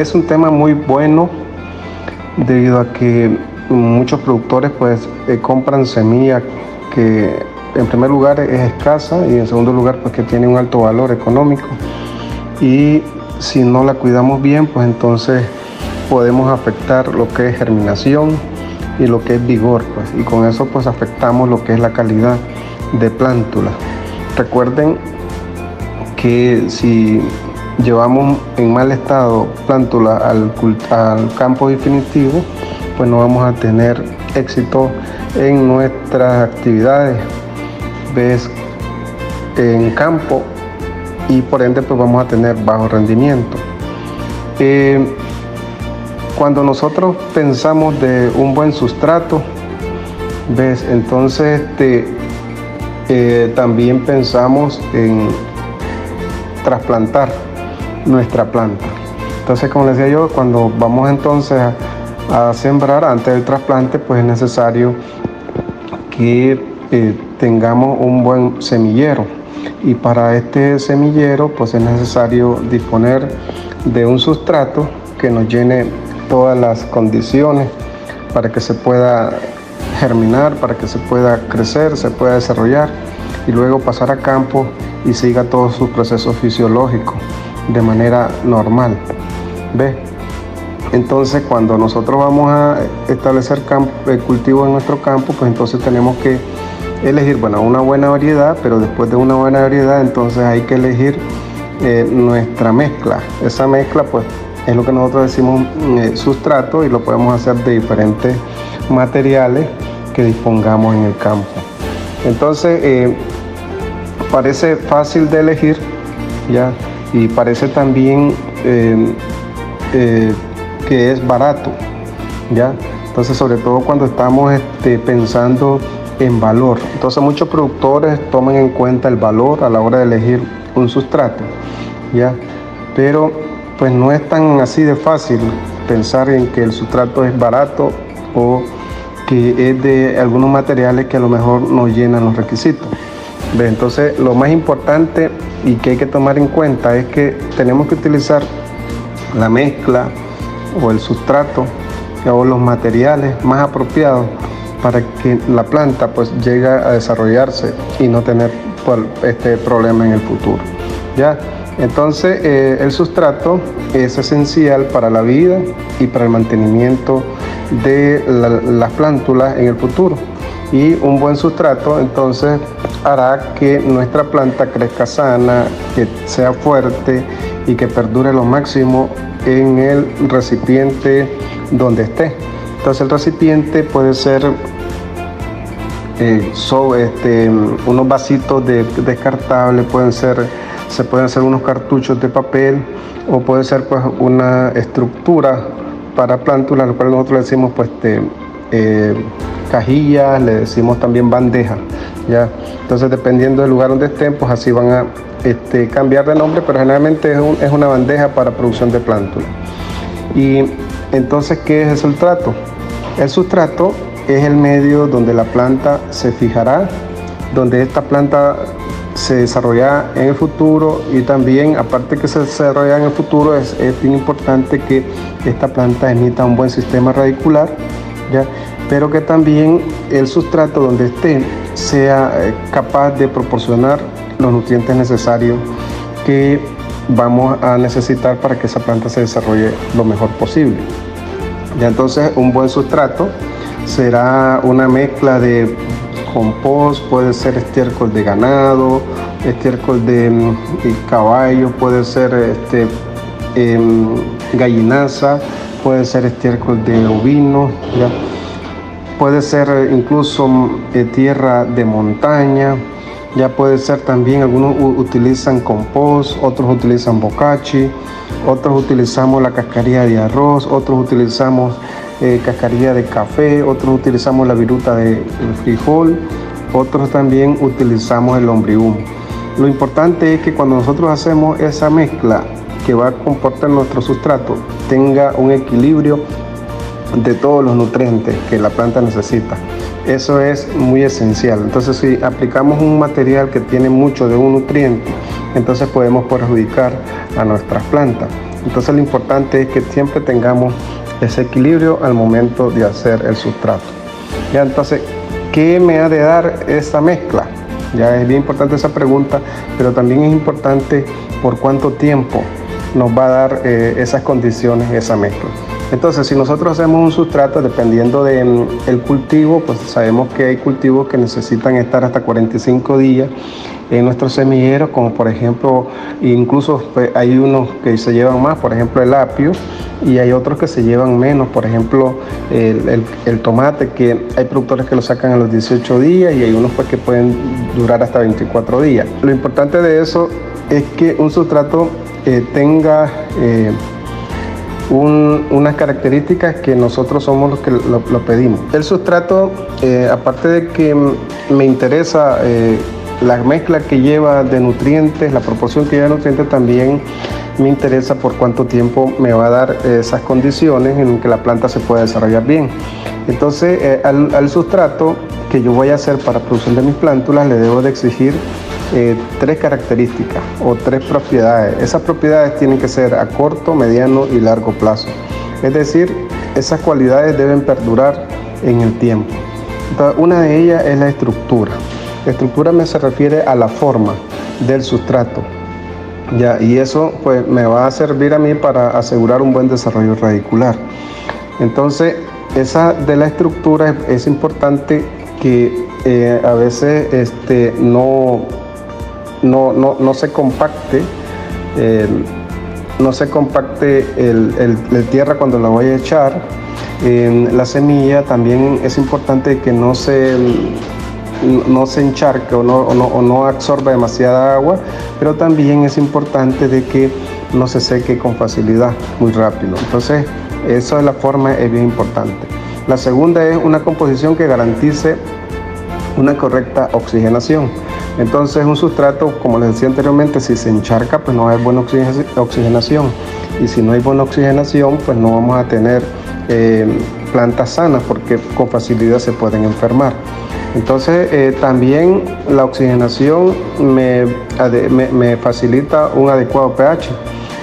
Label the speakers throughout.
Speaker 1: es un tema muy bueno debido a que muchos productores pues compran semilla que en primer lugar es escasa y en segundo lugar pues que tiene un alto valor económico, y si no la cuidamos bien pues entonces podemos afectar lo que es germinación y lo que es vigor, pues, y con eso pues afectamos lo que es la calidad de plántula. Recuerden que si llevamos en mal estado plántula al campo definitivo, pues no vamos a tener éxito en nuestras actividades en campo, y por ende pues vamos a tener bajo rendimiento. Cuando nosotros pensamos de un buen sustrato, entonces también pensamos en trasplantar nuestra planta. Entonces, como les decía yo, cuando vamos entonces a sembrar antes del trasplante, pues es necesario que tengamos un buen semillero, y para este semillero pues es necesario disponer de un sustrato que nos llene todas las condiciones para que se pueda germinar, para que se pueda crecer, se pueda desarrollar y luego pasar a campo y siga todos sus procesos fisiológicos de manera normal. Entonces, cuando nosotros vamos a establecer cultivos en nuestro campo, pues entonces tenemos que elegir, una buena variedad, pero después de una buena variedad, entonces hay que elegir nuestra mezcla. Esa mezcla, pues, es lo que nosotros decimos sustrato, y lo podemos hacer de diferentes materiales que dispongamos en el campo. Entonces, parece fácil de elegir, ¿ya? Y parece también que es barato, ¿ya? Entonces, sobre todo cuando estamos pensando en valor. Entonces, muchos productores toman en cuenta el valor a la hora de elegir un sustrato, ¿ya? Pero pues no es tan así de fácil pensar en que el sustrato es barato o que es de algunos materiales que a lo mejor no llenan los requisitos. Entonces, lo más importante y que hay que tomar en cuenta es que tenemos que utilizar la mezcla o el sustrato o los materiales más apropiados para que la planta pues llegue a desarrollarse y no tener este problema en el futuro, ¿ya? Entonces, el sustrato es esencial para la vida y para el mantenimiento de las plántulas en el futuro, y un buen sustrato entonces hará que nuestra planta crezca sana, que sea fuerte y que perdure lo máximo en el recipiente donde esté. Entonces, el recipiente puede ser unos vasitos descartables, se pueden hacer unos cartuchos de papel, o puede ser pues una estructura para plántulas, lo cual nosotros le decimos pues cajillas, le decimos también bandeja, ¿ya? Entonces, dependiendo del lugar donde estén, pues así van a cambiar de nombre, pero generalmente es una bandeja para producción de plántulas. Y entonces, ¿qué es el sustrato? El sustrato es el medio donde la planta se fijará, donde esta planta se desarrollará en el futuro, y también, aparte que se desarrollará en el futuro, es bien importante que esta planta emita un buen sistema radicular, ¿ya? Pero que también el sustrato donde esté sea capaz de proporcionar los nutrientes necesarios que vamos a necesitar para que esa planta se desarrolle lo mejor posible. Ya, entonces, un buen sustrato será una mezcla de compost, puede ser estiércol de ganado, estiércol de caballo, puede ser gallinaza, puede ser estiércol de ovino, ¿ya? Puede ser incluso tierra de montaña, ya puede ser también, algunos utilizan compost, otros utilizan bocachi, otros utilizamos la cascarilla de arroz, otros utilizamos cascarilla de café, otros utilizamos la viruta de frijol, otros también utilizamos el lombrihumo. Lo importante es que cuando nosotros hacemos esa mezcla que va a comportar nuestro sustrato, tenga un equilibrio de todos los nutrientes que la planta necesita. Eso es muy esencial. Entonces, si aplicamos un material que tiene mucho de un nutriente, entonces podemos perjudicar a nuestras plantas. Entonces lo importante es que siempre tengamos ese equilibrio al momento de hacer el sustrato. Ya, entonces, ¿qué me ha de dar esta mezcla? Ya es bien importante esa pregunta, pero también es importante por cuánto tiempo nos va a dar esas condiciones, esa mezcla. Entonces, si nosotros hacemos un sustrato, dependiendo del cultivo, pues sabemos que hay cultivos que necesitan estar hasta 45 días en nuestros semilleros, como por ejemplo, incluso pues, hay unos que se llevan más, por ejemplo el apio, y hay otros que se llevan menos, por ejemplo el tomate, que hay productores que lo sacan a los 18 días y hay unos pues que pueden durar hasta 24 días. Lo importante de eso es que un sustrato tenga unas características que nosotros somos los que lo pedimos. El sustrato, aparte de que me interesa la mezcla que lleva de nutrientes, la proporción que lleva de nutrientes, también me interesa por cuánto tiempo me va a dar esas condiciones en que la planta se pueda desarrollar bien. Entonces, al sustrato que yo voy a hacer para producción de mis plántulas, le debo de exigir 3 características o 3 propiedades. Esas propiedades tienen que ser a corto, mediano y largo plazo. Es decir, esas cualidades deben perdurar en el tiempo. Entonces, una de ellas es la estructura. La estructura se refiere a la forma del sustrato. Ya, y eso pues me va a servir a mí para asegurar un buen desarrollo radicular. Entonces, esa de la estructura es importante que a veces no se compacte, el tierra cuando la voy a echar. La semilla también es importante que no se encharque o no absorba demasiada agua, pero también es importante de que no se seque con facilidad, muy rápido. Entonces, eso de la forma es bien importante. La segunda es una composición que garantice una correcta oxigenación. Entonces, un sustrato, como les decía anteriormente, si se encharca, pues no va a haber buena oxigenación. Y si no hay buena oxigenación, pues no vamos a tener plantas sanas, porque con facilidad se pueden enfermar. Entonces, también la oxigenación me facilita un adecuado pH.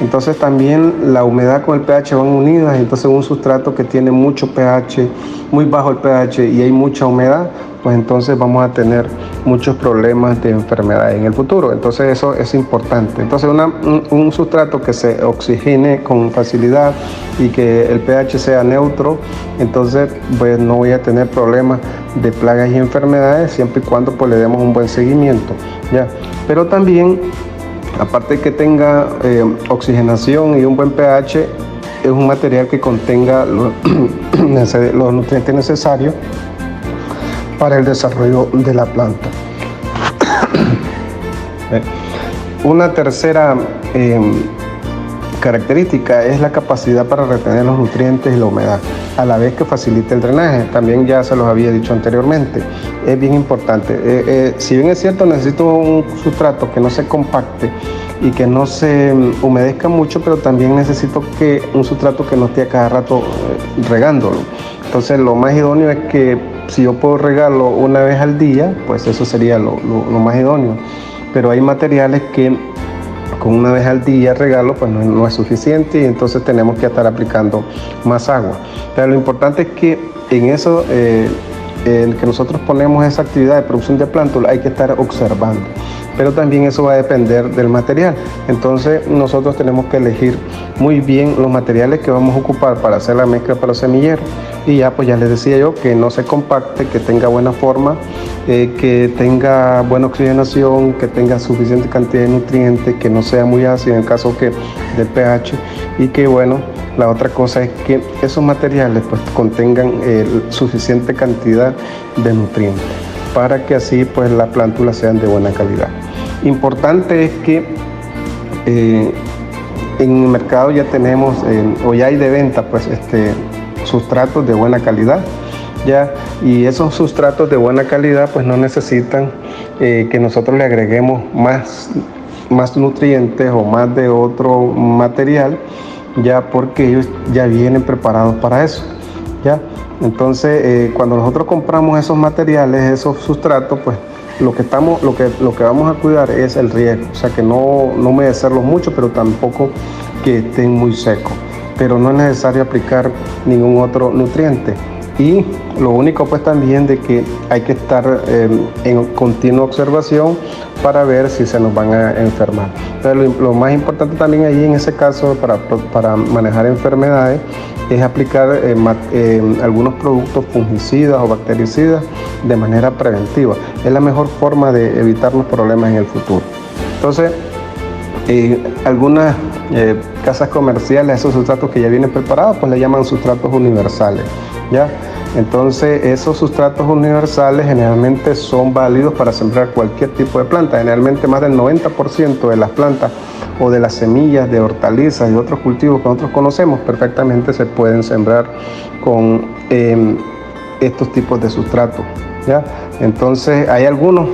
Speaker 1: Entonces, también la humedad con el pH van unidas. Entonces, un sustrato que tiene mucho pH, muy bajo el pH y hay mucha humedad, pues entonces vamos a tener muchos problemas de enfermedad en el futuro. Entonces, eso es importante. Entonces, un sustrato que se oxigene con facilidad y que el pH sea neutro, entonces pues no voy a tener problemas de plagas y enfermedades, siempre y cuando pues le demos un buen seguimiento, ¿ya? Pero también, aparte de que tenga oxigenación y un buen pH, es un material que contenga los nutrientes necesarios para el desarrollo de la planta. Una tercera característica es la capacidad para retener los nutrientes y la humedad, a la vez que facilita el drenaje. También ya se los había dicho anteriormente, es bien importante. Si bien es cierto, necesito un sustrato que no se compacte y que no se humedezca mucho, pero también necesito un sustrato que no esté a cada rato regándolo. Entonces, lo más idóneo es que si yo puedo regarlo una vez al día, pues eso sería lo más idóneo. Pero hay materiales que con una vez al día regalo pues no es suficiente, y entonces tenemos que estar aplicando más agua. Pero lo importante es que en eso, en que nosotros ponemos esa actividad de producción de plántulas, hay que estar observando. Pero también eso va a depender del material. Entonces, nosotros tenemos que elegir muy bien los materiales que vamos a ocupar para hacer la mezcla para los semilleros. Y ya, pues ya les decía yo, que no se compacte, que tenga buena forma, que tenga buena oxigenación, que tenga suficiente cantidad de nutrientes, que no sea muy ácido en el caso del pH, y que bueno, la otra cosa es que esos materiales pues contengan suficiente cantidad de nutrientes, para que así pues las plántulas sean de buena calidad. Importante es que en el mercado ya tenemos o ya hay de venta pues sustratos de buena calidad, ya, y esos sustratos de buena calidad pues no necesitan que nosotros le agreguemos más nutrientes o más de otro material, ya, porque ellos ya vienen preparados para eso, ya. Entonces, cuando nosotros compramos esos materiales, esos sustratos, pues lo que vamos a cuidar es el riego, o sea que no humedecerlos mucho, pero tampoco
Speaker 2: que estén muy secos, pero no es necesario aplicar ningún otro nutriente. Y lo único pues también de que hay que estar en continua observación para ver si se nos van a enfermar. Pero lo más importante también allí en ese caso para manejar enfermedades es aplicar algunos productos fungicidas o bactericidas de manera preventiva. Es la mejor forma de evitarnos problemas en el futuro. Entonces, algunas casas comerciales, esos sustratos que ya vienen preparados, pues le llaman sustratos universales, ¿ya? Entonces, esos sustratos universales generalmente son válidos para sembrar cualquier tipo de planta. Generalmente más del 90% de las plantas o de las semillas de hortalizas y otros cultivos que nosotros conocemos perfectamente se pueden sembrar con estos tipos de sustratos, ¿ya? Entonces, hay algunos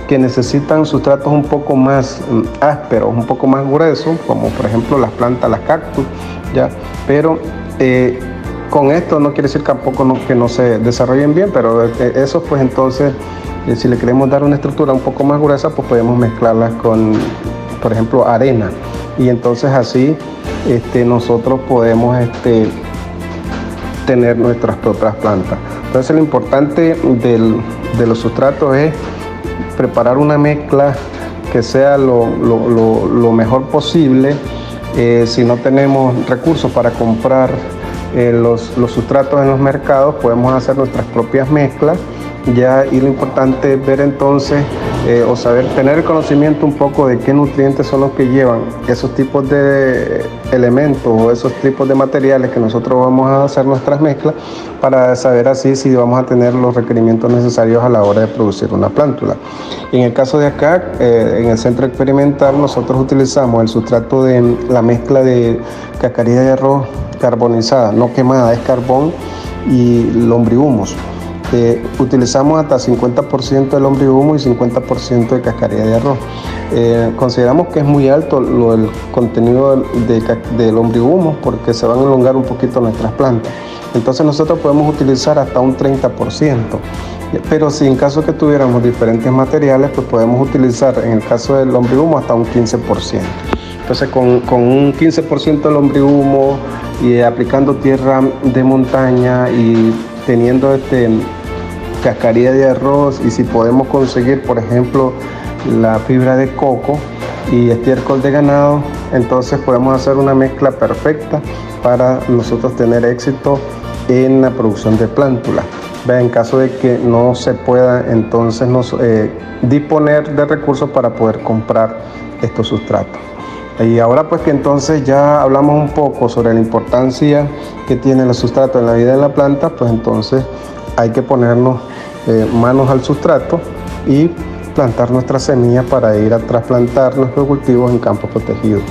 Speaker 2: que necesitan sustratos un poco más ásperos, un poco más gruesos, como por ejemplo las plantas, las cactus, ¿ya? Pero con esto no quiere decir tampoco que no se desarrollen bien, pero eso pues entonces, si le queremos dar una estructura un poco más gruesa, pues podemos mezclarlas con, por ejemplo, arena. Y entonces así nosotros podemos tener nuestras propias plantas. Entonces lo importante de los sustratos es preparar una mezcla que sea lo mejor posible. Si no tenemos recursos para comprar los sustratos en los mercados, podemos hacer nuestras propias mezclas, ya, y lo importante es ver entonces o saber, tener el conocimiento un poco de qué nutrientes son los que llevan esos tipos de elementos o esos tipos de materiales que nosotros vamos a hacer nuestras mezclas, para saber así si vamos a tener los requerimientos necesarios a la hora de producir una plántula. En el caso de acá, en el centro experimental, nosotros utilizamos el sustrato de la mezcla de cascarilla de arroz carbonizada, no quemada, es carbón y lombrihumos. Utilizamos hasta 50% de lombrihumo y 50% de cascarilla de arroz. Consideramos que es muy alto el contenido de lombrihumo porque se van a elongar un poquito nuestras plantas. Entonces nosotros podemos utilizar hasta un 30%. Pero si en caso que tuviéramos diferentes materiales, pues podemos utilizar en el caso del lombrihumo hasta un 15%. Entonces con un 15% de lombrihumo y aplicando tierra de montaña y teniendo cascarilla de arroz, y si podemos conseguir por ejemplo la fibra de coco y estiércol de ganado, entonces podemos hacer una mezcla perfecta para nosotros tener éxito en la producción de plántulas. En caso de que no se pueda entonces disponer de recursos para poder comprar estos sustratos. Y ahora pues que entonces ya hablamos un poco sobre la importancia que tiene el sustrato en la vida de la planta, pues entonces hay que ponernos manos al sustrato y plantar nuestras semillas para ir a trasplantar nuestros cultivos en campos protegidos.